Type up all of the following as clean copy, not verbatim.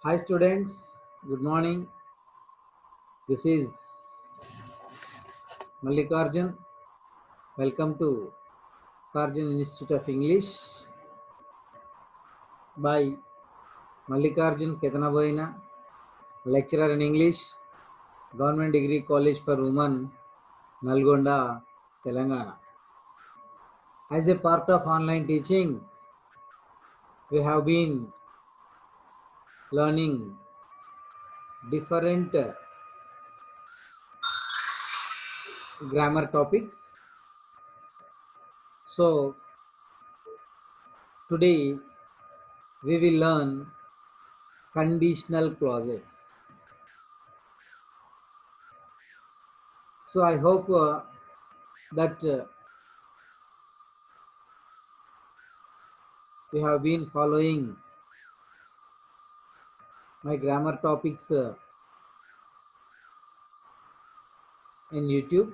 Hi students, good morning. This is Mallikarjun. Welcome to Karjun Institute of English by Mallikarjun Ketanaboina, lecturer in English, Government Degree College for Women, Nalgonda, Telangana. As a part of online teaching, we have been learning different grammar topics. So today we will learn conditional clauses. So I hope that you have been following my grammar topics in YouTube,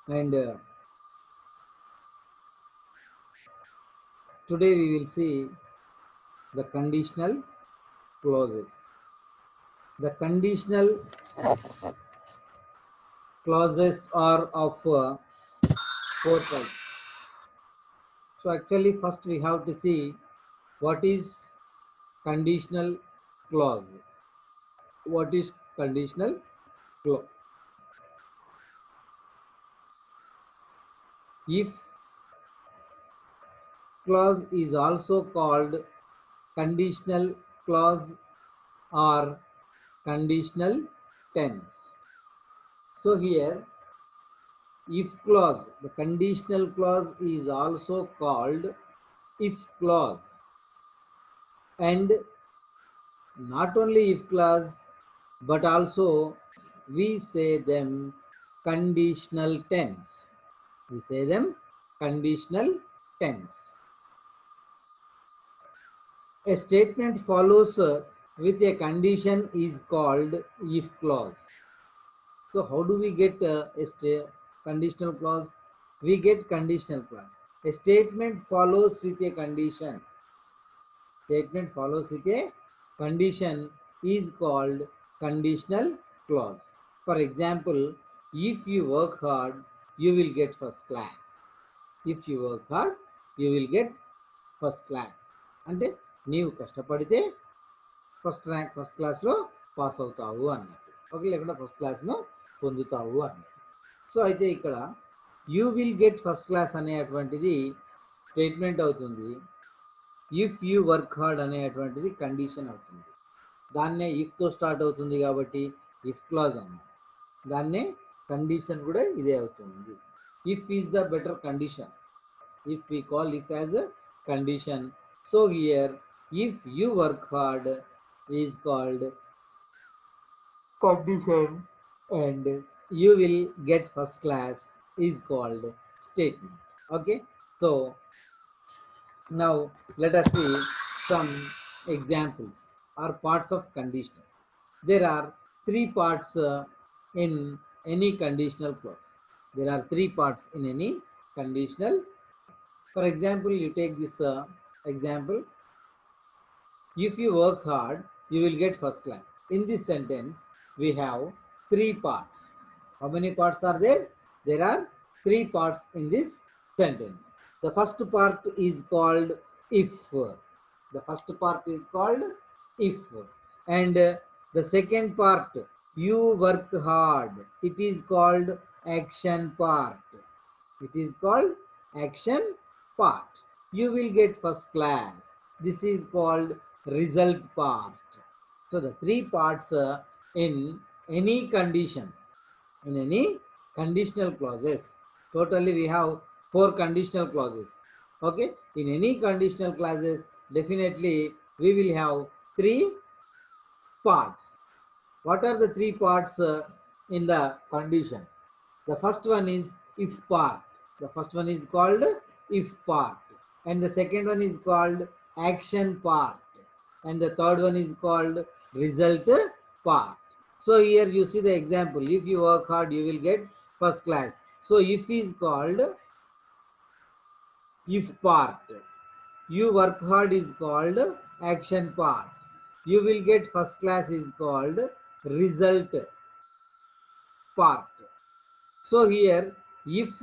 and today we will see the conditional clauses. The conditional clauses are of four types. So actually first we have to see what is conditional clause. What is conditional clause? If clause is also called conditional clause or conditional tense. So here if clause, the conditional clause is also called if clause, and not only if clause but also we say them conditional tense. We say them conditional tense. A statement follows with a condition is called if clause. So how do we get conditional clause? We get conditional clause. A statement follows with a condition. Statement follows with a condition is called conditional clause. For example, if you work hard, you will get first class. If you work hard, you will get first class. అంటే నీవు కష్టపడితే first rank first క్లాస్లో pass అవుతావు అన్నట్టు. Okay, లేకుండా first క్లాస్ను పొందుతావు అన్నట్టు. So అయితే ఇక్కడ you will get first class అనేటువంటిది స్టేట్మెంట్ అవుతుంది. ఇఫ్ యూ వర్క్ హార్డ్ అనేటువంటిది కండిషన్ అవుతుంది. దాన్నే ఇఫ్తో స్టార్ట్ అవుతుంది కాబట్టి ఇఫ్ క్లాజ్ అన్నమాట. దాన్నే కండిషన్ కూడా ఇదే అవుతుంది. If is the better condition. If we call if as a condition, so here if you work hard is called condition, and you will get first class is called statement. Okay, so now let us see some examples or parts of conditional. There are three parts in any conditional clause. There are three parts in any conditional. For example, you take this example. If you work hard, you will get first class. In this sentence, we have three parts. How many parts are there? There are three parts in this sentence. The first part is called if. The first part is called if. And the second part, you work hard, it is called action part. It is called action part. You will get first class. This is called result part. So the three parts in any condition, in any conditional clauses. Totally we have four conditional clauses. Okay, in any conditional clauses, definitely we will have three parts. What are the three parts in the condition? The first one is if part. The first one is called if part, and the second one is called action part, and the third one is called result part. So here you see the example. If you work hard, you will get first class. So if is called if part. You work hard is called action part. You will get first class is called result part. So here, if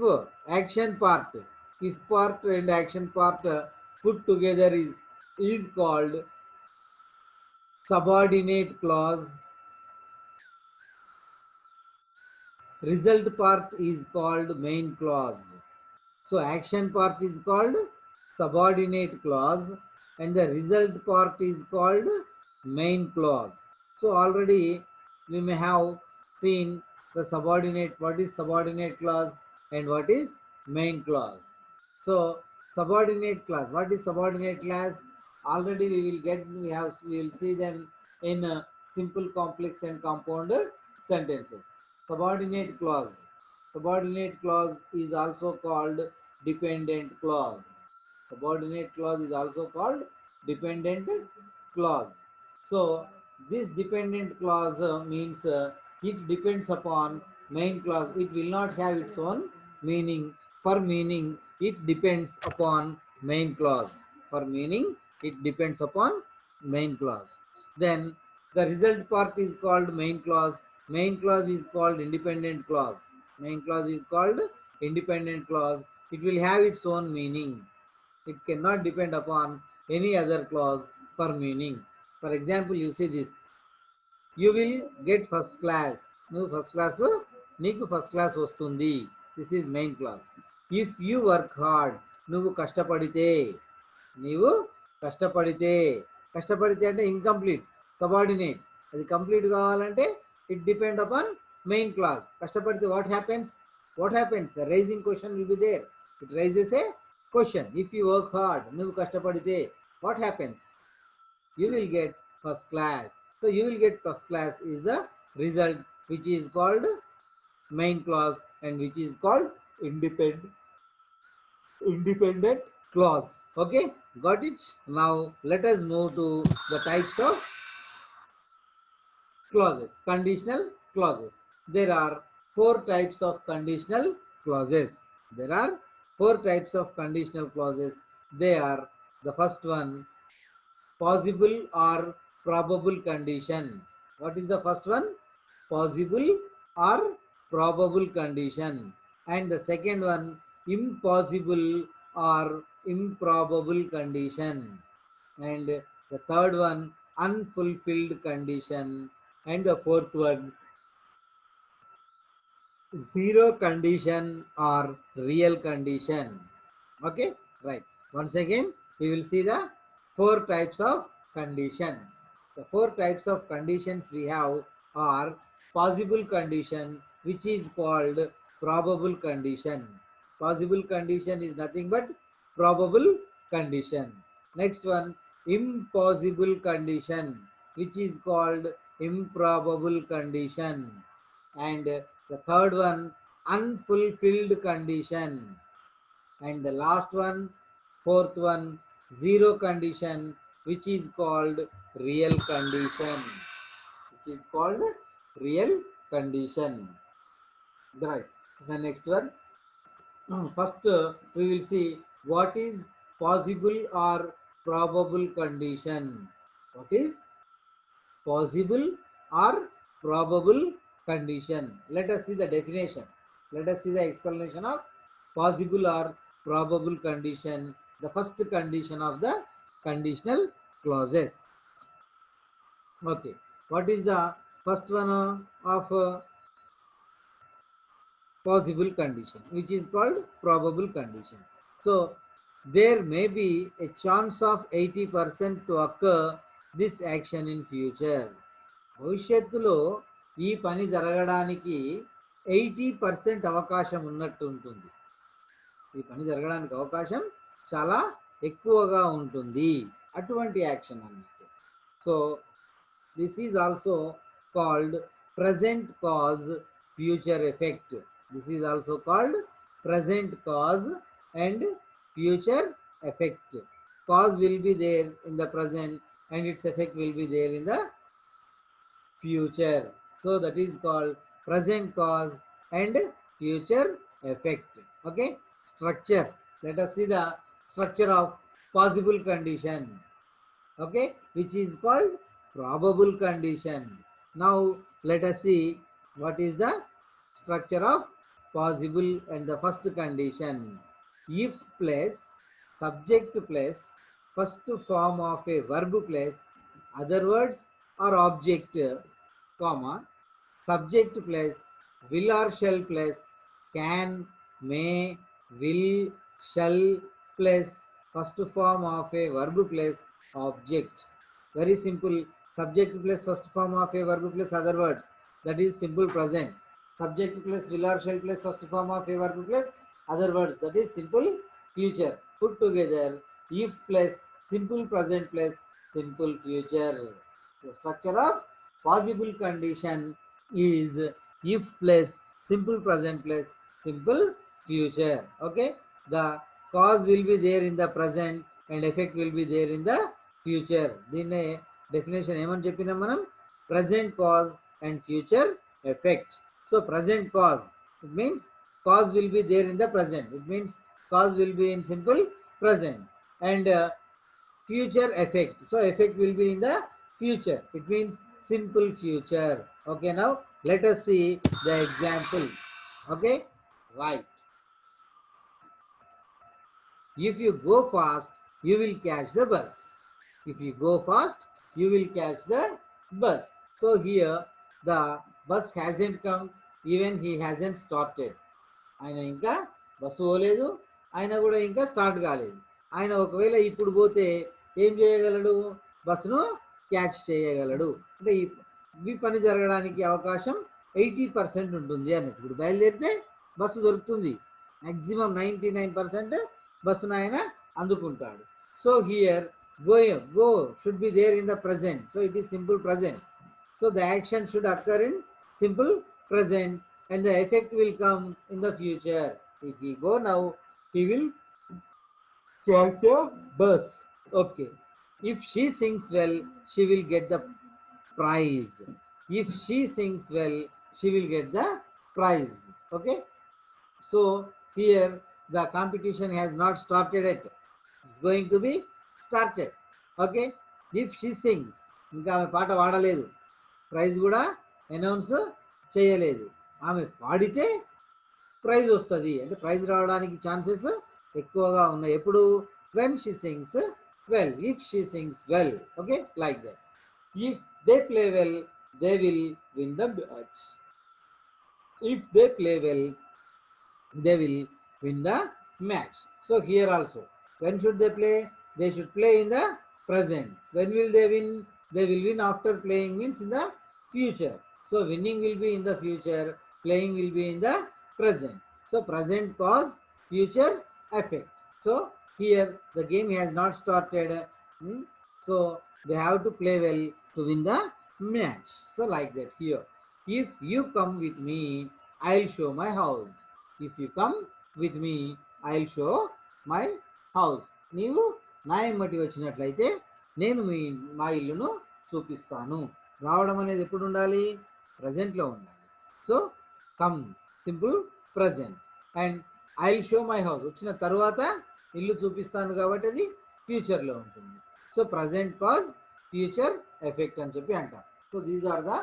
action part, if part and action part put together is called subordinate clause. Result part is called main clause. So action part is called subordinate clause and the result part is called main clause. So already we may have seen the subordinate, what is subordinate clause and what is main clause. So subordinate clause, what is subordinate clause? Already we will see them in simple, complex and compound sentences. Subordinate clause. Subordinate clause is also called dependent clause. Subordinate clause is also called dependent clause. So this dependent clause means it depends upon main clause. It will not have its own meaning. For meaning, it depends upon main clause. For meaning, it depends upon main clause. Then the result part is called main clause. Main clause is called independent clause. Main clause is called independent clause. It will have its own meaning. It cannot depend upon any other clause for meaning. For example, you see this. You will get first class. No first class. Niku first class vastundi. This is main clause. If you work hard, నువ్వు కష్టపడితే నీవు కష్టపడితే కష్టపడితే అంటే incomplete subordinate అది complete కావాలంటే it depend upon main clause కష్టపడితే what happens raising question will be there it rises a question if you work hard నువ్వు కష్టపడితే what happens you will get first class. So you will get first class is the result which is called main clause and which is called independent clause. Okay, got it? Now let us move to the types of clauses. Conditional clauses. There are four types of conditional clauses. There are four types of conditional clauses. They are the first one, possible or probable condition. What is the first one? Possible or probable condition. And the second one, impossible or improbable condition. And the third one, unfulfilled condition. And the fourth one, zero condition or real condition. Okay, right. Once again, we will see the four types of conditions. The four types of conditions we have are possible condition, which is called probable condition. Possible condition is nothing but probable condition. Next one, impossible condition, which is called improbable condition. And the third one, unfulfilled condition. And the last one, fourth one, zero condition, which is called real condition. Which is called real condition. Right. The next one. First, we will see what is possible or probable condition. What is possible or probable condition? Let us see the definition. Let us see the explanation of possible or probable condition, the first condition of the conditional clauses. Okay, what is the first one of possible condition, which is called probable condition? So there may be a chance of 80% to occur this action in future. భవిష్యత్తులో ఈ పని జరగడానికి 80% అవకాశం ఉన్నట్టు ఉంటుంది. ఈ పని జరగడానికి అవకాశం చాలా ఎక్కువగా ఉంటుంది అటువంటి యాక్షన్ అన్నట్టు. So this is also called present cause future effect. This is also called present cause and future effect. Cause will be there in the present and its effect will be there in the future. So that is called present cause and future effect. Okay, structure. Let us see the structure of possible condition. okay, which is called probable condition. Now let us see what is the structure of possible and the first condition. If plus subject plus first form of a verb plus other words or object, comma, subject plus will or shall plus can, may, will, shall plus first form of a verb plus object. Very simple. Subject plus first form of a verb plus other words. That is simple present. Subject plus will or shall plus first form of a verb plus other words. That is simple future. Put together if plus simple present plus simple future. The structure of possible condition is if plus simple present plus simple future. Okay, the cause will be there in the present and effect will be there in the future. దీన్నే definition ఏమని చెప్పినాం మనం, present cause and future effect. So present cause, it means cause will be there in the present, it means cause will be in simple present, and future effect, so effect will be in the future, it means simple future. Okay, now let us see the example. Okay, right. If you go fast you will catch the bus. If you go fast you will catch the bus. So here the bus hasn't come, even he hasn't started. ఆయన ఇంకా bus పోలేదు, ఆయన కూడా ఇంకా start కాలేదు. ఆయన ఒకవేళ ఇప్పుడు పోతే ఏం చేయగలడు, బస్సును క్యాచ్ చేయగలడు. అంటే ఈ పని జరగడానికి అవకాశం 80% ఉంటుంది అన్నట్టు. ఇప్పుడు బయలుదేరితే బస్సు దొరుకుతుంది, మ్యాక్సిమం 99% బస్సును ఆయన అందుకుంటాడు. So here go should be there in the present, so it is simple present. So the action should occur in simple present and the effect will come in the future. If he go now he will catch a bus. Okay, if she sings well she will get the prize. If she sings well she will get the prize. Okay, so here the competition has not started yet, it's going to be started. Okay, if she sings, ఇంకా ఆమె పాట పాడలేదు, praise కూడా announce చేయలేదు, ఆమె పాడితే praise వస్తుంది, అంటే ప్రైజ్ రావడానికి ఛాన్సెస్ ఎక్కువగా ఉన్నాయి. ఎప్పుడు, when she sings well, if she sings well. Okay, like that. If they play well they will win the match. If they play well they will win the match. So here also, when should they play, they should play in the present. When will they win, they will win after playing, means in the future. So winning will be in the future, playing will be in the present. So present cause, future effect. So here the game has not started, so they have to play well to win the match. So like that. Here, if you come with me I'll show my house. If you come with me I'll show my house. నీవు నా ఎమ్మటి వచ్చినట్లయితే నేను మా ఇల్లును చూపిస్తాను. రావడం అనేది ఎప్పుడు ఉండాలి, ప్రజెంట్లో ఉండాలి. So come simple present, and I will show my house వచ్చిన తర్వాత ఇల్లు చూపిస్తాను కాబట్టి అది ఫ్యూచర్లో ఉంటుంది. So present cause future effect అని చెప్పి అంటాం. So these are the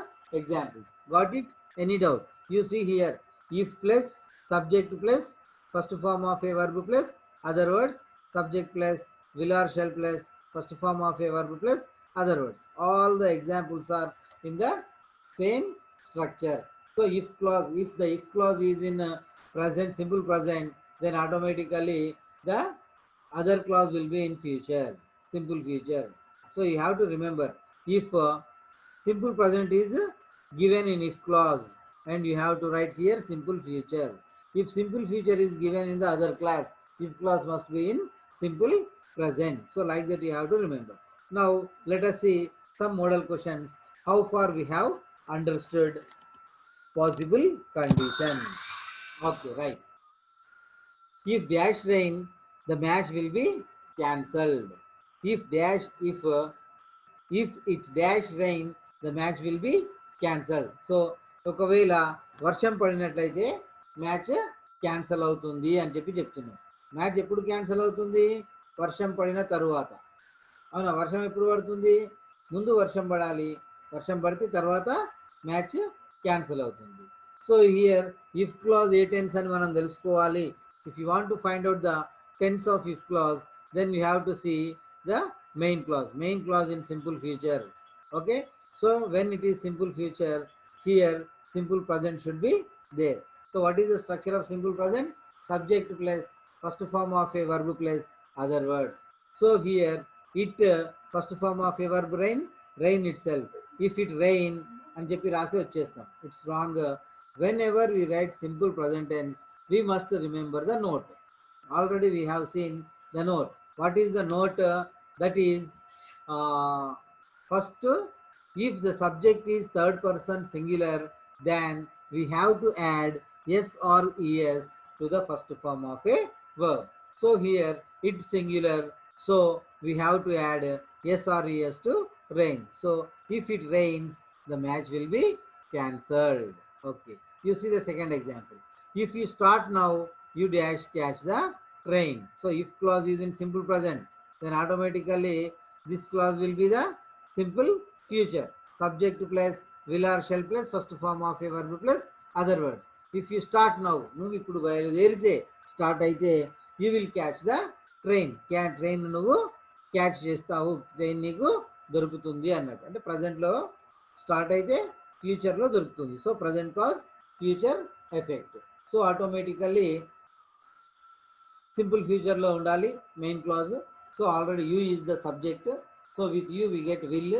examples. Got it? Any doubt? You see here, if plus subject plus first form of a verb plus other words, subject plus will or shall plus first form of a verb plus other words. All the examples are in the same structure. So if clause, if the if clause is in present, simple present, then automatically the other clause will be in future, simple future. So you have to remember, if simple present is given in if clause, and you have to write here simple future. If simple future is given in the other class, if clause must be in simple present. So like that you have to remember. Now let us see some model questions. How far we have understood possible condition. Okay, right. If dash rain, the match will be cancelled. If it dash rain, the match will be cancelled. So ఒకవేళ వర్షం పడినట్లయితే match cancel అవుతుంది అని చెప్పి చెప్తున్నాం. Match ఎప్పుడు cancel అవుతుంది, వర్షం పడిన తరువాత. అవునా? వర్షం ఎప్పుడు పడుతుంది? ముందు వర్షం పడాలి, వర్షం పడితే తర్వాత మ్యాచ్ క్యాన్సిల్ అవుతుంది. సో హియర్ ఇఫ్ క్లాజ్ ఏ టెన్స్ అని మనం తెలుసుకోవాలి. If you want to find out the tense of if clause, then you have to see the main clause in simple future. Okay, so when it is simple future, here simple present should be there. So what is the structure of simple present? Subject plus first form of a verb plus other words. So here it first form of a verb rain itself. If it rain అని చెప్పి రాసి వచ్చేస్తాం. It's wrong. Whenever we write simple present tense, we must remember the note. Already we have seen the note. What is the note? That is first, if the subject is third person singular, then we have to add s or es to the first form of a verb. So here it's singular, so we have to add s or es to rain. So if it rains, the match will be cancelled. Okay, you see the second example. If you start now, you dash catch the train. So if clause is in simple present, then automatically this clause will be the simple future. Subject plus will or shall plus first form of a verb plus other words. If you start now, నువ్వు ఇప్పుడు బయలుదేరితే start అయితే you will catch the train. Train నువ్వు catch చేస్తావు, train నీకు దొరుకుతుంది అన్నట్టు. అంటే ప్రజెంట్లో స్టార్ట్ అయితే ఫ్యూచర్లో దొరుకుతుంది. So present cause future effect. So automatically simple ఫ్యూచర్లో ఉండాలి main clause. So already you is the subject. So with you we get will.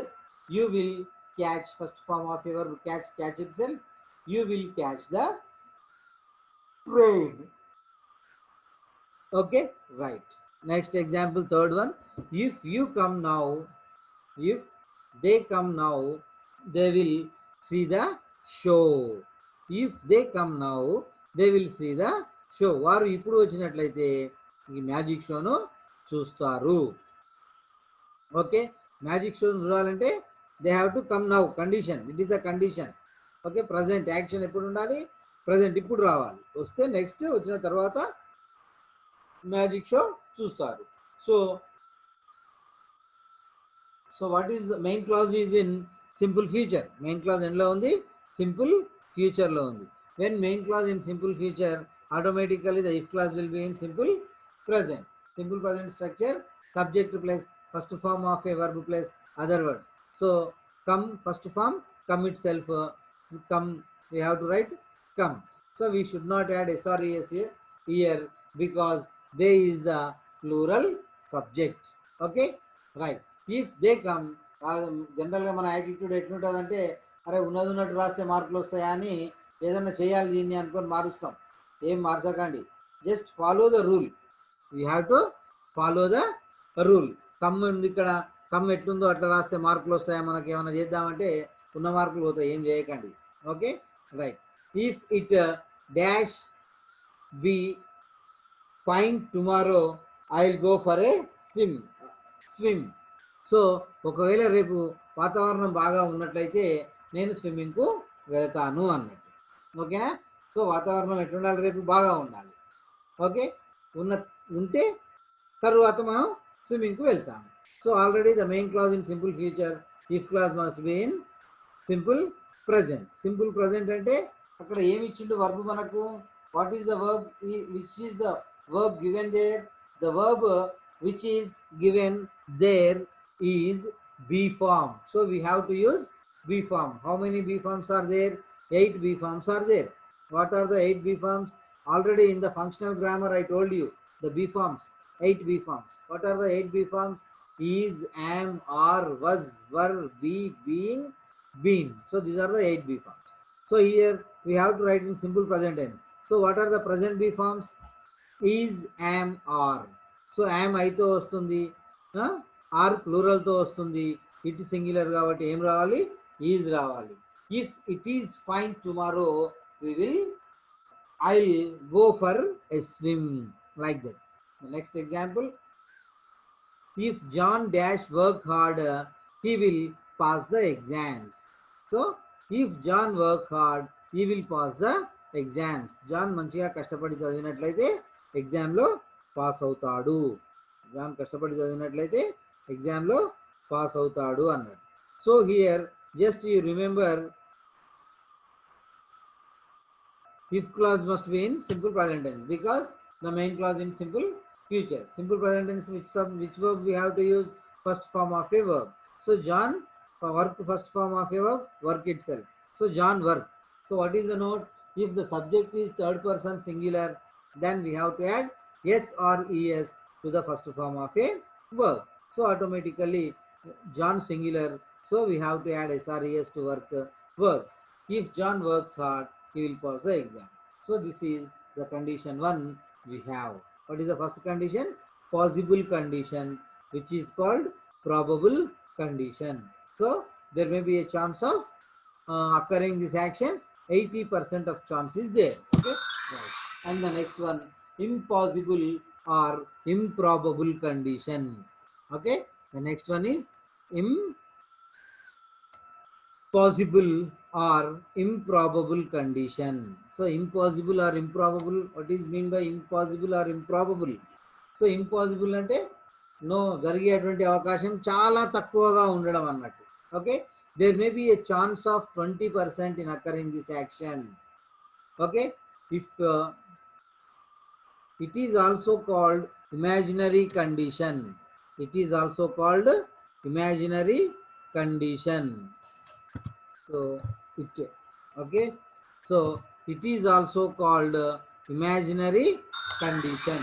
You will catch first form of your catch itself. You will catch the train. Okay, right. Next example, third one. If you come now, if they come now, they will see the show. If they come now, they will see the show. వారు ఇప్పుడు వచ్చినట్లయితే ఈ magic షోను చూస్తారు. Okay, magic షోను చూడాలంటే they have to come now. Condition, it is the condition. Okay, present action ఎప్పుడు ఉండాలి? Present ఇప్పుడు రావాలి. వస్తే నెక్స్ట్ వచ్చిన తర్వాత మ్యాజిక్ షో చూస్తారు. So what is the main clause is in simple future. Main clause ఎండ్లో ఉంది? సింపుల్ ఫ్యూచర్లో ఉంది. When main clause in simple future, automatically the if clause will be in simple present. Simple present structure, subject plus first form of a verb plus other words. So come, first form, come itself, come, we have to write come. So we should not add s or es here because they is the plural subject. Okay, right. If they come, జనరల్గా మన attitude ఎట్లుంటుందంటే, అరే ఉన్నట్టు రాస్తే మార్కులు వస్తాయా అని ఏదన్నా చేయాలి దీన్ని అనుకొని మారుస్తాం. ఏం మార్చకండి, just follow the rule. You have to follow the rule. Come ఉంది ఇక్కడ, కమ్ ఎట్లుందో అట్లా రాస్తే మార్కులు వస్తాయా, మనకి ఏమైనా చేద్దామంటే ఉన్న మార్కులు పోతాయి. ఏం చేయకండి. Okay, right. If it dash be fine tomorrow, I will go for a swim. So ఒకవేళ రేపు వాతావరణం బాగా ఉన్నట్లయితే నేను స్విమ్మింగ్కు వెళ్తాను అన్నట్టు. ఓకేనా? సో వాతావరణం ఎట్లుండాలి? రేపు బాగా ఉండాలి. ఓకే, ఉంటే తర్వాత మనం స్విమ్మింగ్కు వెళ్తాము. So already the main clause in simple future, if clause must be in simple present. Simple present అంటే అక్కడ ఏమి ఇచ్చిండు వర్బ్ మనకు? What is the verb which is the verb given there? The verb which is given there is B form. So we have to use B form. How many B forms are there? 8 B forms are there. What are the 8 B forms? Already in the functional grammar I told you the B forms, 8 B forms. What are the 8 B forms? Is, am, are, was, were, be, being, been. So these are the 8 B forms. So here we have to write in simple present tense. So what are the present B forms? Is, am, are. So am aito vastundi, are ప్లూరల్తో వస్తుంది. It singular కాబట్టి ఏం రావాలి? Is రావాలి. If it is fine tomorrow, I will go for a swim, like that. Next example, if John dash work hard, he will pass the exams. So if John work hard, he will pass the exams. John మంచిగా కష్టపడి చదివినట్లయితే ఎగ్జామ్లో pass అవుతాడు. John కష్టపడి చదివినట్లయితే ఎగ్జామ్లో pass అవుతాడు అన్నాడు. So here just you remember if clause must be in simple present tense because the main clause in simple future. Simple present tense, which verb we have to use? First form of a verb. So John work, first form of a verb, work itself. So John work. So what is the note? If the subject is third person singular, then we have to add s or es to the first form of a verb. So automatically John singular, so we have to add s or es to work works. If John works hard, he will pass the exam. So this is the condition 1 we have. What is the first condition? Possible condition, which is called probable condition. So there may be a chance of occurring this action. 80% of chance is there. Okay. Right. And the next one, impossible or improbable condition. Okay. The next one is possible or improbable condition. So impossible or improbable, what is mean by impossible or improbable? So impossible అంటే no, జరిగేటువంటి అవకాశం చాలా తక్కువగా ఉండడం అన్నట్టు. Okay, there may be a chance of 20% in occurring this action. Okay, if it is also called imaginary condition. It is also called imaginary condition. So it, okay, so it is also called imaginary condition.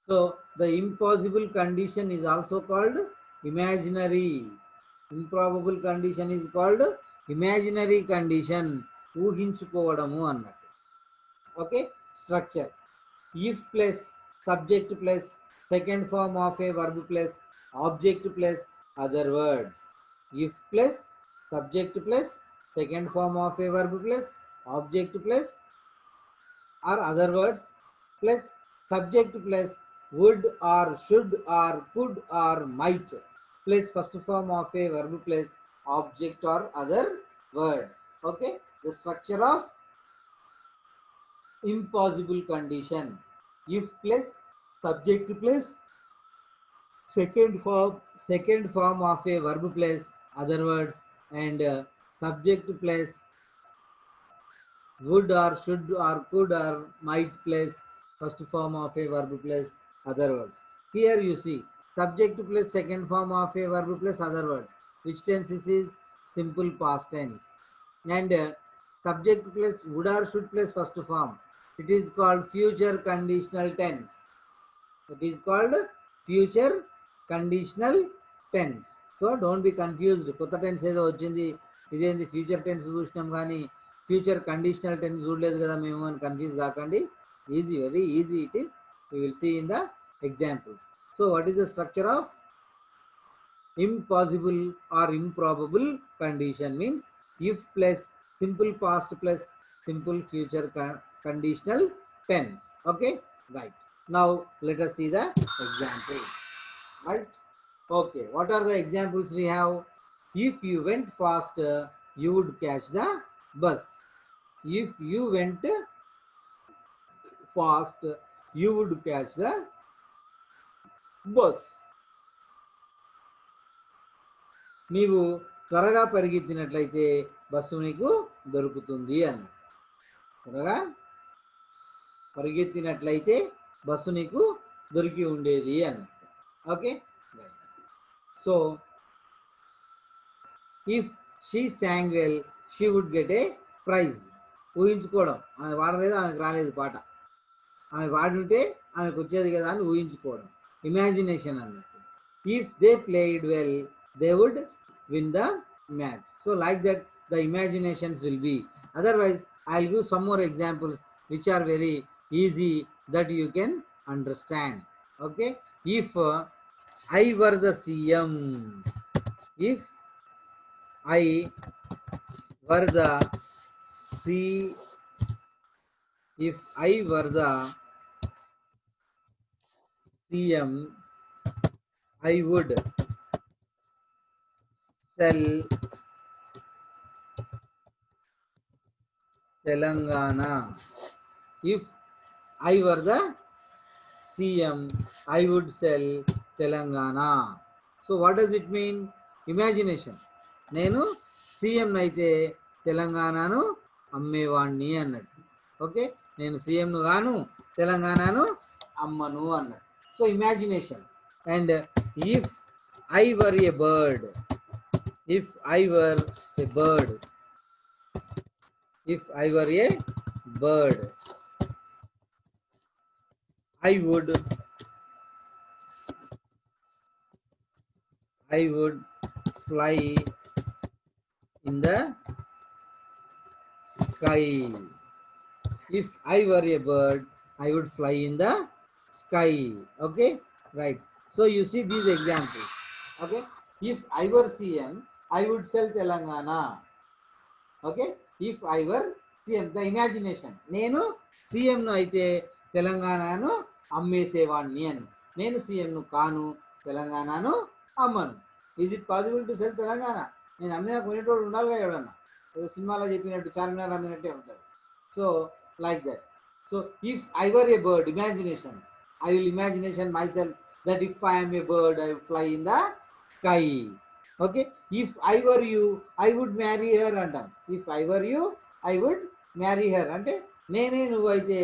So the impossible condition is also called imaginary. Improbable condition is called imaginary condition. ఊహించుకోవడము అన్నట్టు. Okay, structure if plus subject plus second form of a verb plus object plus other words. If plus subject plus second form of a verb plus object plus or other words plus subject plus would or should or could or might plus first form of a verb plus object or other words. Okay, the structure of impossible condition: if plus subject plus second form of a verb plus other words and subject plus would or should or could or might plus first form of a verb plus other words. Here you see subject plus second form of a verb plus other words. Which tense this is? Simple past tense. And subject plus would or should plus first form, it is called future conditional tense. It is called future conditional tense. So don't be confused. కొత్త tense ఏదో వచ్చింది, ఇదేంది future tense చూసినాం కానీ future conditional tense చూడలేదు కదా మేము అని కన్ఫ్యూజ్ కాకండి. Easy, very easy it is. We will see in the examples. So what is the structure of impossible or improbable condition? Means if plus simple past plus simple future conditional tense. Okay, right. Now let us see the examples. Right. Okay, what are the examples we have? If you went fast, you would catch the bus. If you went fast, you would catch the bus. నీవు త్వరగా పరిగెత్తినట్లయితే bus నీకు దొరుకుతుంది అన్న. త్వరగా పరిగెత్తినట్లయితే bus నీకు దొరికి ఉండేది అన్న. Okay, so if she sang well, she would get a prize. ఊహించుకోవడం, ఆమె వాడలేదు, ఆమెకు రాలేదు పాట, ఆమె వాడుంటే ఆమెకు వచ్చేది కదా అని ఊహించుకోవడం, ఇమాజినేషన్ అన్నట్టు. If they played well, they would win the match. So like that the imaginations will be. Otherwise I'll give some more examples which are very easy that you can understand. Okay, if I were the CM, if I were the C, if I were the CM, I would sell Telangana. If I were the CM, I would sell Telangana. So what does it mean? Imagination. నేను CM అయితే తెలంగాణను అమ్మేవాణ్ణి అన్నట్టు. Okay, నేను సీఎంను గాను తెలంగాణను అమ్మను అన్నట్టు. So imagination. And if I were A bird, if I were a bird, if I were a bird, I would fly in the sky. If I were a bird, I would fly in the sky. Okay, right. So you see these examples. Okay, if I were CM, I would sell Telangana. Okay, if I were CM, the imagination. నేను సీఎంను అయితే తెలంగాణను అమ్మేసేవాణ్ణి అని. నేను సీఎంను కాను, తెలంగాణను అమ్మను. Is it possible to cell Telangana? నేను అమ్మినా కొనేటోడు ఉండాలిగా ఎవడన్నా. ఏదో సినిమాలో చెప్పినట్టు చార్మినార్ అమ్మినట్టే ఉంటుంది. So like that. So if I were A bird, imagination. I will imagination myself that if I am a bird, I will fly in the sky. Okay, if I were you, I would marry her అంటాం. If I were you, I would marry her అంటే నేనే నువ్వైతే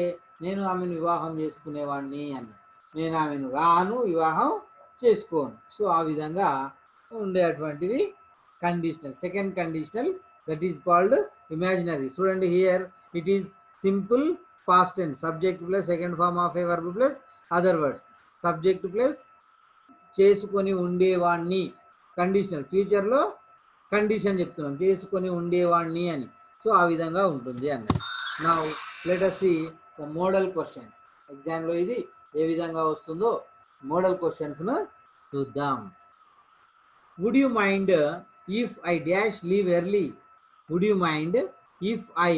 నేను ఆమెను వివాహం చేసుకునేవాడిని అని. నేను ఆమెను గాను వివాహం చేసుకోను. సో ఆ విధంగా ఉండేటువంటివి conditional. Second conditional, that is called imaginary. చూడండి, here it is simple past tense, subject plus second form of a verb plus other words. Subject plus చేసుకొని ఉండేవాణ్ణి, కండిషనల్. ఫ్యూచర్లో కండిషన్ చెప్తున్నాం, చేసుకొని ఉండేవాణ్ణి అని. సో ఆ విధంగా ఉంటుంది అన్నది. Now let us see the model questions. ఎగ్జామ్లో ఇది ఏ విధంగా వస్తుందో మోడల్ క్వశ్చన్స్ను చూద్దాం. Would you mind if I dash leave early? Would you mind if I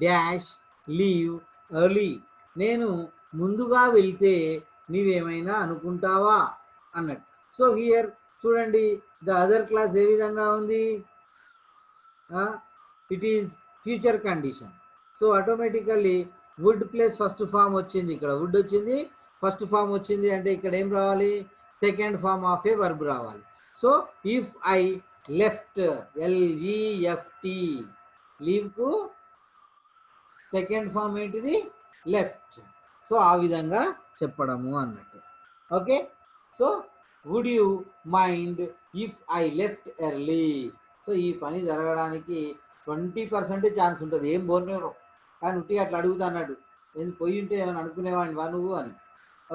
dash leave early? నేను ముందుగా వెళ్తే నీవేమైనా అనుకుంటావా అన్నట్టు. సో హియర్ చూడండి, ద అదర్ క్లాస్ ఏ విధంగా ఉంది? It is future condition. So automatically would plus first form వచ్చింది, ఇక్కడ వుడ్ వచ్చింది, ఫస్ట్ ఫామ్ వచ్చింది అంటే ఇక్కడ ఏం రావాలి? Second form of a verb రావాలి. So if I left, LEFT, లీవ్కు సెకండ్ ఫామ్ ఏంటిది? లెఫ్ట్. సో ఆ విధంగా చెప్పడము అన్నట్టు. Okay, so would you mind if I left early? So ఈ పని జరగడానికి 20% ఛాన్స్ ఉంటుంది. ఏం బోర్నేరు కానీ ఉట్టిగా అట్లా అడుగుతా అన్నాడు. నేను పోయి ఉంటే ఏమైనా అనుకునేవాడిని వా నువ్వు అని.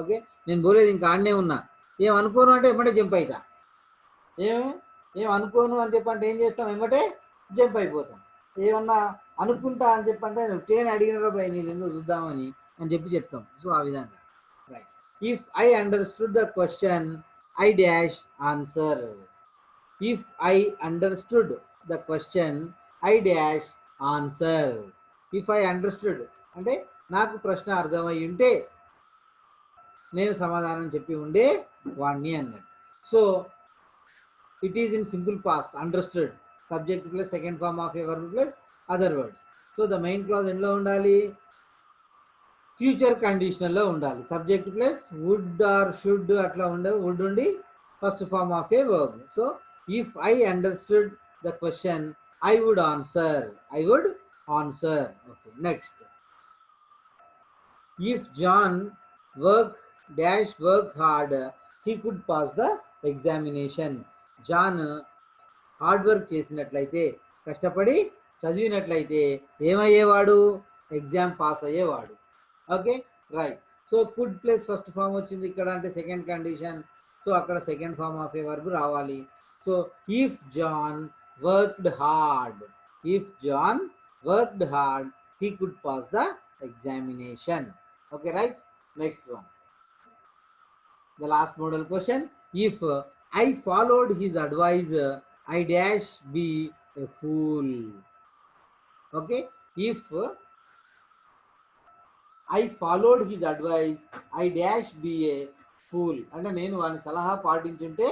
ఓకే, నేను పోలేదు, ఇంకా ఆడనే ఉన్నా. ఏం అనుకోను అంటే ఎమ్మటే జంప్ అవుతా. ఏం అనుకోను అని చెప్పంటే ఏం చేస్తాం? ఎమ్మటే జంప్ అయిపోతాం. ఏమన్నా అనుకుంటా అని చెప్పంటే ట్రైన్ అడిగినారో భయ నేను ఎందుకు చూద్దామని అని చెప్తాం. సో ఆ విధంగా right. If I understood the question, I dash answer. If I understood the question, I dash answer. If I understood అంటే నాకు ప్రశ్న అర్థమై ఉంటే నేను సమాధానం చెప్పి ఉండే వాణ్ణి అన్నట్టు. So it is in simple past. Understood subject plus second form of a verb plus other words. So the main clause ఎందులో ఉండాలి? ఫ్యూచర్ కండిషనల్లో ఉండాలి. Subject plus would or should అట్లా ఉండవు, వుడ్ ఉండి first form of a verb. So if I understood the question, I would answer. I would answer. Okay, next. If John work hard, he could pass the examination. John hard work చేసినట్లయితే, కష్టపడి చదివినట్లయితే ఏమయ్యేవాడు? Exam pass అయ్యేవాడు. Okay, right. So could plus first form వచ్చింది ఇక్కడ అంటే second condition. So అక్కడ second form of a verb రావాలి. So if John worked hard, if John worked hard, he could pass the examination. Okay, right? Next one. The last model question. If I followed his advice, I dash be a fool. Okay, if I followed his advice, I dash be a fool. అంటే నేను వాని సలహా పాటించుంటే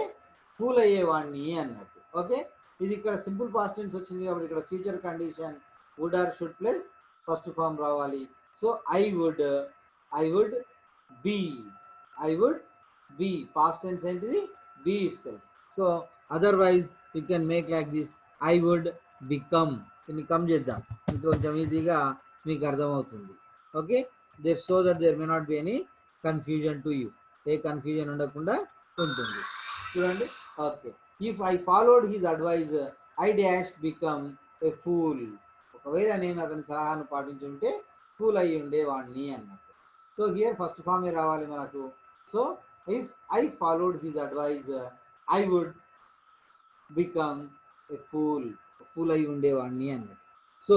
pool అయ్యేవాడిని అన్నట్టు. Okay, ఇది ఇక్కడ simple past tense వచ్చింది కాబట్టి ఇక్కడ future condition would or should plus first form రావాలి. So I would be be. Past tense ఏంటిది be itself. So otherwise you can make like this, I would become. దీన్ని కమ్ చేద్దాం ఇంకొంచెం ఈజీగా మీకు అర్థమవుతుంది. Okay, there so that there may not be any confusion to you, ఏ confusion ఉండకుండా ఉంటుంది. చూడండి, okay, if I followed his advice I dash become a fool. ఒకవేళ నేను అతని సలహాను పాటించుంటే ఫూల్ అయ్యి ఉండేవాడిని అన్నట్టు. సో హియర్ ఫస్ట్ ఫామ్ రావాలి మనకు. So if I followed his advice I would become a fool. Fool అయి ఉండేవాడిని అన్నట్టు. So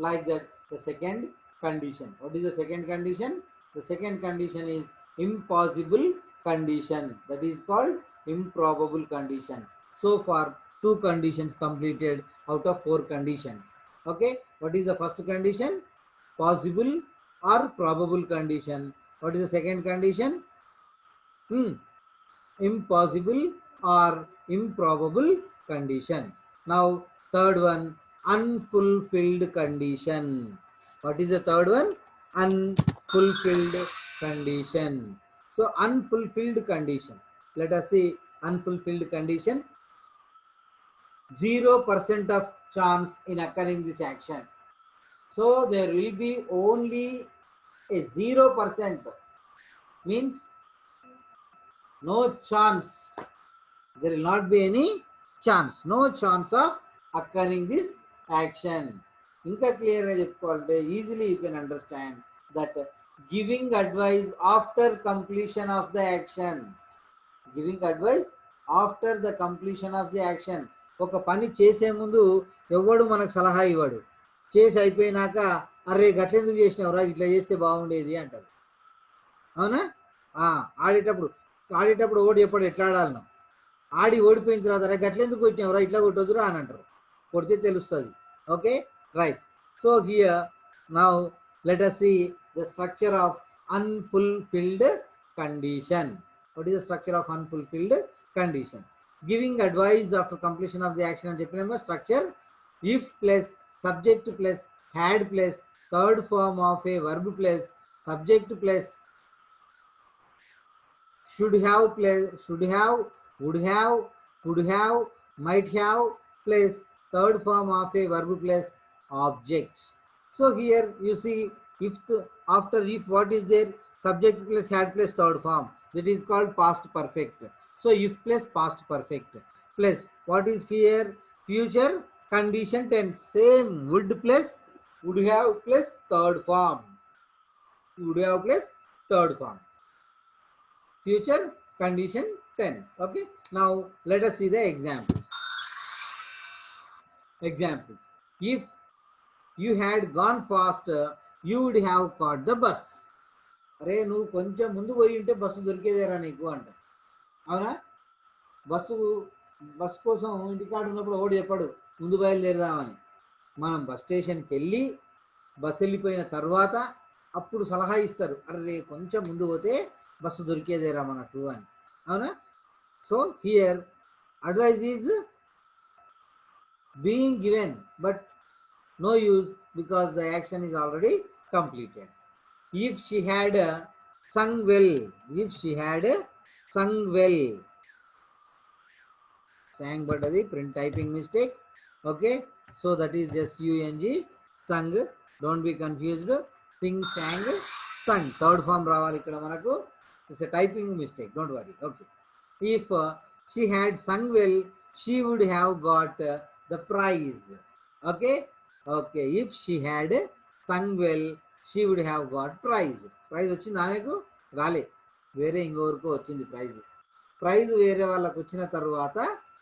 like that the second condition. What is the second condition? The second condition is impossible condition, that is called improbable condition. So far 2 conditions completed out of 4 conditions. Okay, what is the first condition? Possible or probable condition. What is the second condition? Impossible or improbable condition. Now third one, unfulfilled condition. What is the third one? Unfulfilled condition. So unfulfilled condition, let us see unfulfilled condition. 0% of chance in occurring this action. So there will be only a 0%, means no chance, there will not be any chance, no chance of occurring this action. ఇంకా క్లియర్గా చెప్పుకోవాలంటే easily you can understand that giving advice after completion of the action. Giving advice after the completion of the action. ఒక పని చేసే ముందు ఎవడు మనకు సలహా ఇవ్వడు, చేసి అయిపోయినాక అరే గట్లెందుకు చేసినావురా, ఇట్లా చేస్తే బాగుండేది అంటారు. అవునా? ఆడేటప్పుడు ఓడి చెప్పాడు ఎట్లా ఆడాలను, ఆడి ఓడిపోయిన తర్వాత అరే గట్లెందుకు కొట్టినావురా, ఇట్లా కొట్టొద్దురా అని అంటారు. కొడితే తెలుస్తుంది. Okay, right. So here now let us see the structure of unfulfilled condition. What is the structure of unfulfilled condition? Giving advice after completion of the action and చెప్పిన structure if plus subject plus had plus third form of a verb plus subject plus should have plus should have would have could have might have plus third form of a verb plus object. So here you see if after if what is there, subject plus had plus third form, that is called past perfect. So if plus past perfect plus what is here, future condition tense, same would plus would have plus third form, would have plus third form, future condition tense. Okay, now let us see the examples. If you had gone faster you would have caught the bus. అరే నువ్వు కొంచెం ముందు పోయి ఉంటే bus దొరికేదేరా నీకు అంట. అవునా? Bus కోసం ఇంటికాడ ఉన్నప్పుడు ఒకటి చెప్పాడు ముందు బయలుదేరదామని. మనం బస్ స్టేషన్కి వెళ్ళి బస్సు వెళ్ళిపోయిన తర్వాత అప్పుడు సలహా ఇస్తారు, అరే కొంచెం ముందు పోతే బస్సు దొరికేదేరా మనకు అని. అవునా? So here advice is being given but no use because the action is already completed. If she had sung well, if she had sung well, sang but adi print typing mistake. Okay, so that is just sung, don't be confused. Sing, sang, sung, third form రావాలి ఇక్కడ మనకు. It's a typing mistake, don't worry. Okay, if she had sung well she would have got the prize. Okay, if she had sung well she would have got prize. Prize వచ్చింది ఆమెకు? రాలే, వేరే ఇంకొకరికో వచ్చింది praise. Praise వేరే వాళ్ళకు వచ్చిన తర్వాత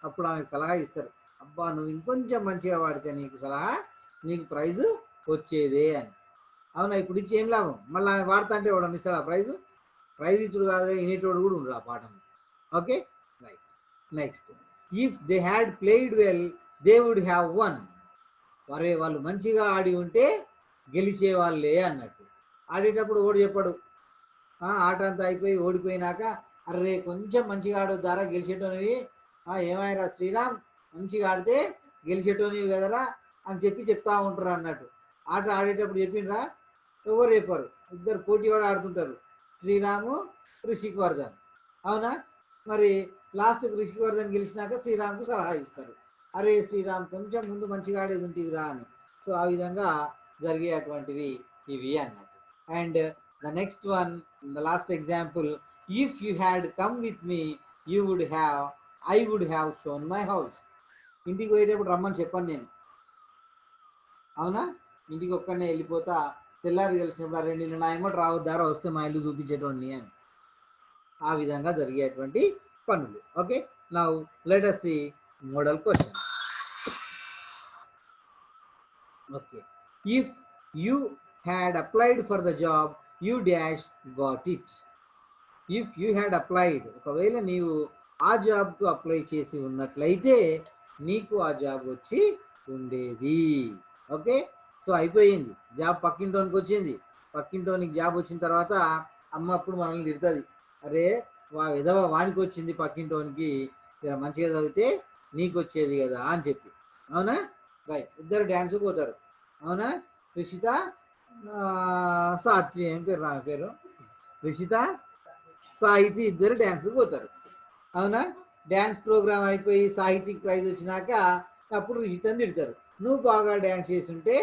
అప్పుడు ఆమెకు సలహా ఇస్తారు, అబ్బా నువ్వు ఇంకొంచెం మంచిగా వాడితే నీకు ప్రైజ్ వచ్చేదే అని. అవునా? ఇప్పుడు ఇచ్చి ఏం లాభం, మళ్ళీ ఆమె వాడతా అంటే వాడు ఇస్తాడు ఆ ప్రైజ్ ఇచ్చుడు కాదు, ఇనేటోడు కూడా ఉండడు ఆ పాఠం. Okay, right. Next, if they had played well they would have won. వరే వాళ్ళు మంచిగా ఆడి ఉంటే గెలిచే వాళ్ళే అన్నట్టు. ఆడేటప్పుడు ఓడి చెప్పాడు, ఆట అంతా అయిపోయి ఓడిపోయినాక అరే కొంచెం మంచిగా ఆడొద్దారా గెలిచేటోనివి, ఏమైనా శ్రీరామ్ మంచిగా ఆడితే గెలిచేటోనివి కదరా అని చెప్తా ఉంటారు అన్నట్టు. ఆట ఆడేటప్పుడు చెప్పిండ్రా? ఎవరు చెప్పారు? ఇద్దరు పోటీ వాడు ఆడుతుంటారు, శ్రీరాము రిషిక్ వర్ధన్. అవునా? మరి లాస్ట్ ఋషివర్ధన్ గెలిచినాక శ్రీరామ్కు సలహా ఇస్తారు, అరే శ్రీరామ్ కొంచెం ముందు మంచిగా ఆడేది ఉంటుందిరా అని. సో ఆ విధంగా జరిగేటువంటివి ఇవి అన్నట్టు. And the next one, the last example, if you had come with me you would have I would have shown my house. ఇంటికి పోయేటప్పుడు రమ్మని చెప్పాను నేను, అవునా? ఇంటికి ఒక్కడనే వెళ్ళిపోతా, తెల్లారి కలిసినప్పుడు అరే నిన్ను నా ఏమో రావద్దారా, వస్తే మా ఇల్లు చూపించేటోడిని అని. ఆ విధంగా జరిగేటువంటి పనులు. Okay, now let us see model question. Okay, if you had applied for the job you dash got it. If you had applied, ఒకవేళ నీవు ఆ జాబ్కు అప్లై చేసి ఉన్నట్లయితే నీకు ఆ జాబ్ వచ్చి ఉండేది. ఓకే, సో అయిపోయింది, జాబ్ పక్కింటోనికి వచ్చింది. పక్కింటోనికి జాబ్ వచ్చిన తర్వాత అమ్మ అప్పుడు మనల్ని తిడుతుంది, అరే ఏదో వానికి వచ్చింది పక్కింటోనికి, మంచిగా చదివితే నీకు వచ్చేది కదా అని చెప్పి. అవునా? రైట్, ఇద్దరు డ్యాన్స్కి పోతారు. అవునా? రిషిత సాత్వి, ఏం పేరు రామ పేరు, రిషిత సాహితీ ఇద్దరు డ్యాన్స్కి పోతారు. అవునా? డ్యాన్స్ ప్రోగ్రామ్ అయిపోయి సాహితీకి ప్రైజ్ వచ్చినాక అప్పుడు రిషితని తిడతారు, నువ్వు బాగా డ్యాన్స్ చేసి ఉంటే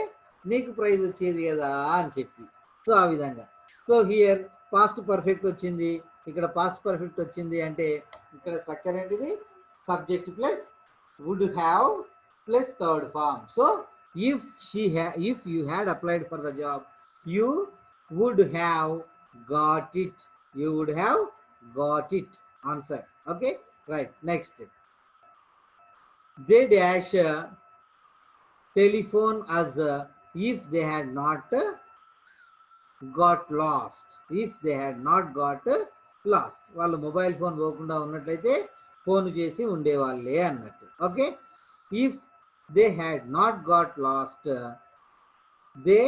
నీకు ప్రైజ్ వచ్చేది కదా అని చెప్పి. సో ఆ విధంగా. సో హియర్ పాస్ట్ పర్ఫెక్ట్ వచ్చింది, ఇక్కడ పాస్ట్ పర్ఫెక్ట్ వచ్చింది అంటే ఇక్కడ స్ట్రక్చర్ ఏంటిది, subject plus would have plus third form. So if you had applied for the job you would have got it. You would have got it. Answer. Okay, right. Next, they dash telephone us if they had not got lost. If they had not got lost, వాళ్ళు mobile phone పోకుండా ఉన్నట్లయితే phone చేసి ఉండేవాళ్ళే అన్నట్టు. Okay, if they had not got lost they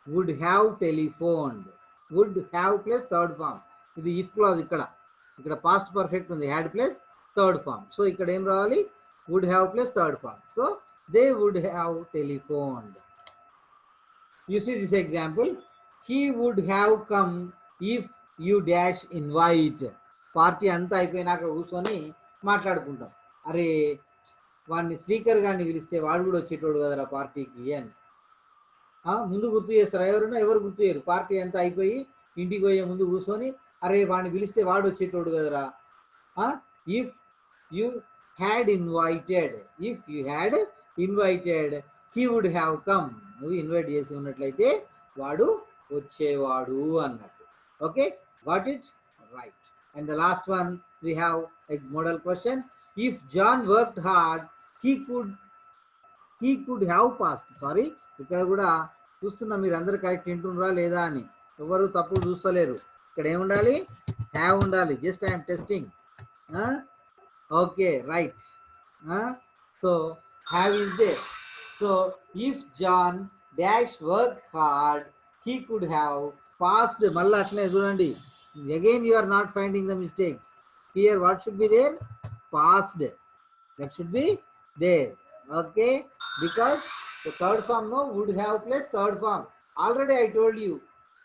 would have telephoned. Would have plus third form, ఇది if clause. ఇక్కడ past perfect ఉంది, had plus third form. So ఇక్కడ ఏం రావాలి, would have plus third form. So they would have telephoned. You see this example, he would have come if you dash invite. Party అంతా అయిపోయినాక కూర్చొని మాట్లాడుకుంటాం, అరే వాడిని స్పీకర్ గారిని పిలిస్తే వాడు కూడా వచ్చేటోడు కదరా పార్టీకి అని. ముందు గుర్తు చేస్తారు, ఎవరు గుర్తు చేయరు. పార్టీ అంతా అయిపోయి ఇంటికి పోయే ముందు కూర్చొని అరే వాడిని పిలిస్తే వాడు వచ్చేటోడు కదరా. If you had invited, if you had invited he would have come. నువ్వు ఇన్వైట్ చేసి ఉన్నట్లయితే వాడు వచ్చేవాడు అన్నట్టు. Okay, got it, right. And the last one we have model question, if John worked hard he could have passed. Sorry, ఇక్కడ కూడా చూస్తున్నా మీరు అందరు కరెక్ట్ వింటున్నారా లేదా అని, ఎవరు తప్పులు చూస్తలేరు. ఇక్కడ ఏముండాలి, హ్యావ్ ఉండాలి. Just I'm testing. Okay, right. So have is there. So if John dash work hard he could have passed. మళ్ళీ అట్లనే చూడండి, again you are not finding the mistakes. Here what should be there, passed. That should be there. Okay, because the third form, no, would have plus third form. Already I told you,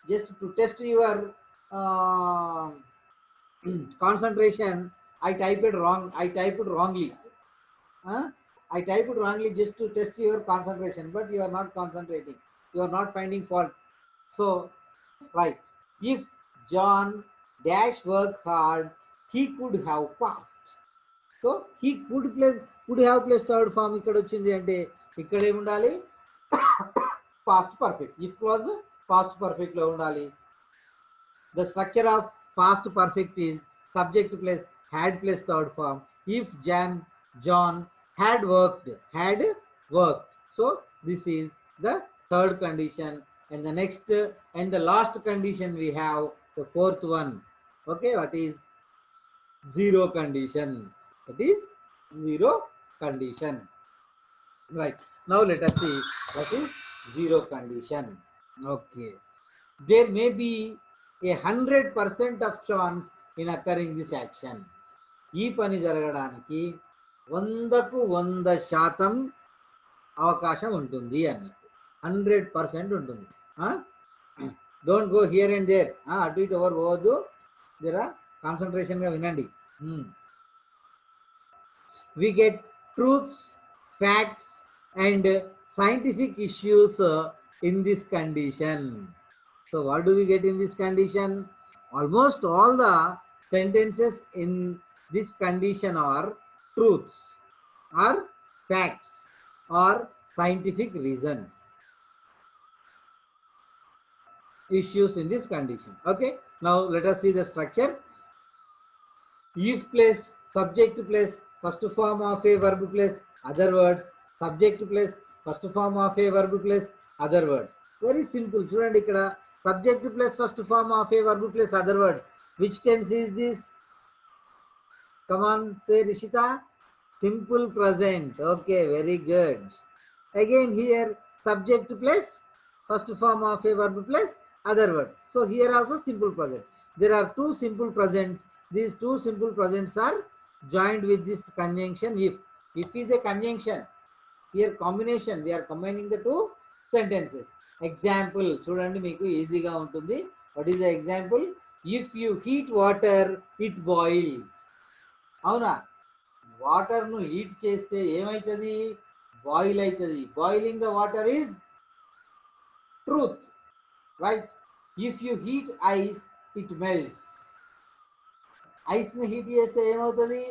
just to test your concentration, I typed it wrongly. I typed it wrongly just to test your concentration, but you are not concentrating, you are not finding fault. So right, if John dash work hard he could have passed. So he could have plus third form ఇక్కడ వచ్చింది అంటే ఇక్కడ ఏముండాలి, past perfect. If clause past perfect లో ఉండాలి. The structure of past perfect is subject plus had plus third form. If John had worked, so this is the third condition. And the next and the last condition we have the fourth one. Okay, what is zero condition. That is zero condition. Right, now let us see what is zero condition. Okay, there may be 100% of chance in occurring this action. ఈ పని జరగడానికి 100కు 100% అవకాశం ఉంటుంది అన్నట్టు. 100% ఉంటుంది. Don't go here and there. అటు ఇటు ఎవరు పోవద్దు. జరా కాన్సంట్రేషన్ గా వినండి. We get truths, facts, and scientific issues in this condition. So what do we get in this condition? Almost all the sentences in this condition are truths, or facts, or scientific reasons. Issues in this condition. Okay, now let us see the structure. If plus subject plus first form of a verb plus other words, subject plus first form of a verb plus other words. Very simple. చూడండి ఇక్కడ subject plus first form of a verb plus other words. Which tense is this? Come on, say Rishita. Simple present. Okay, very good. Again here subject plus first form of a verb plus other words. So here also simple present. There are two simple presents. These two simple presents are joined with this conjunction if. If is a conjunction. Here combination. They are combining the two sentences. Example. చూడండి మీకు ఈజీగా ఉంటుంది. What is the example? If you heat water, it boils. అవునా? Water ను heat చేస్తే ఏమైతుంది? Boil అవుతుంది. Boiling the water is truth, right? If you heat ice it melts. Ice ని హీట్ చేస్తే ఏమవుతుంది?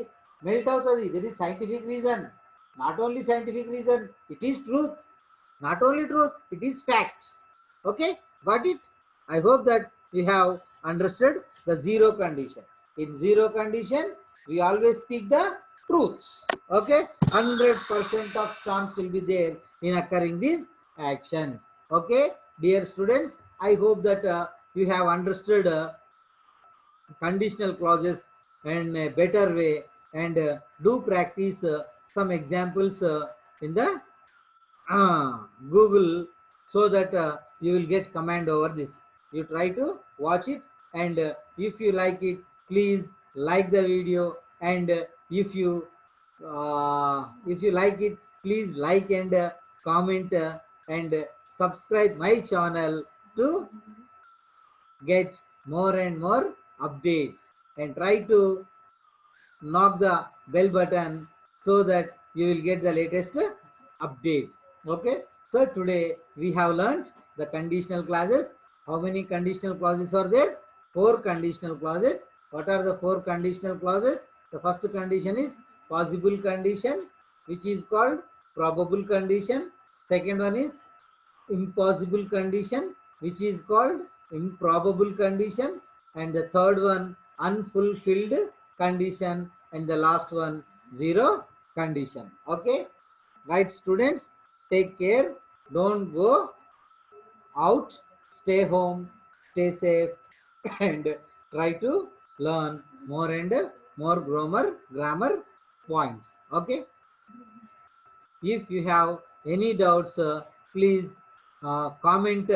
మెల్ట్ అవుతుంది. That is scientific reason. Not only scientific reason, it is truth. Not only truth, it is fact. Okay, got it? I hope that you have understood the zero condition. In zero condition, we always speak the truths. Okay, 100% of chance will be there in occurring these actions. Okay, dear students, I hope that you have understood conditional clauses in a better way, and do practice some examples in the Google, so that you will get command over this. You try to watch it, and if you like it, please like the video, and if you like it, please like and comment and subscribe my channel to get more and more updates, and try to knock the bell button so that you will get the latest updates. Okay, so today we have learned the conditional clauses. How many conditional clauses are there? 4 conditional clauses. What are the 4 conditional clauses? The first condition is possible condition, which is called probable condition. Second one is impossible condition, which is called improbable condition. And the third one, unfulfilled condition. And the last one, zero condition. Okay, right, students? Take care. Don't go out. Stay home. Stay safe. And try to learn more and more grammar points. Okay. If you have any doubts, please comment,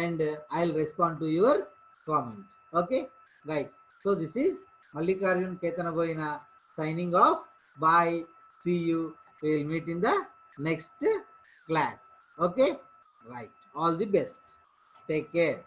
and I'll respond to your comment. Okay. Right. So this is Mallikarjun Ketanaboyina signing off. Bye. See you. We will meet in the next class. Okay, right. All the best. Take care.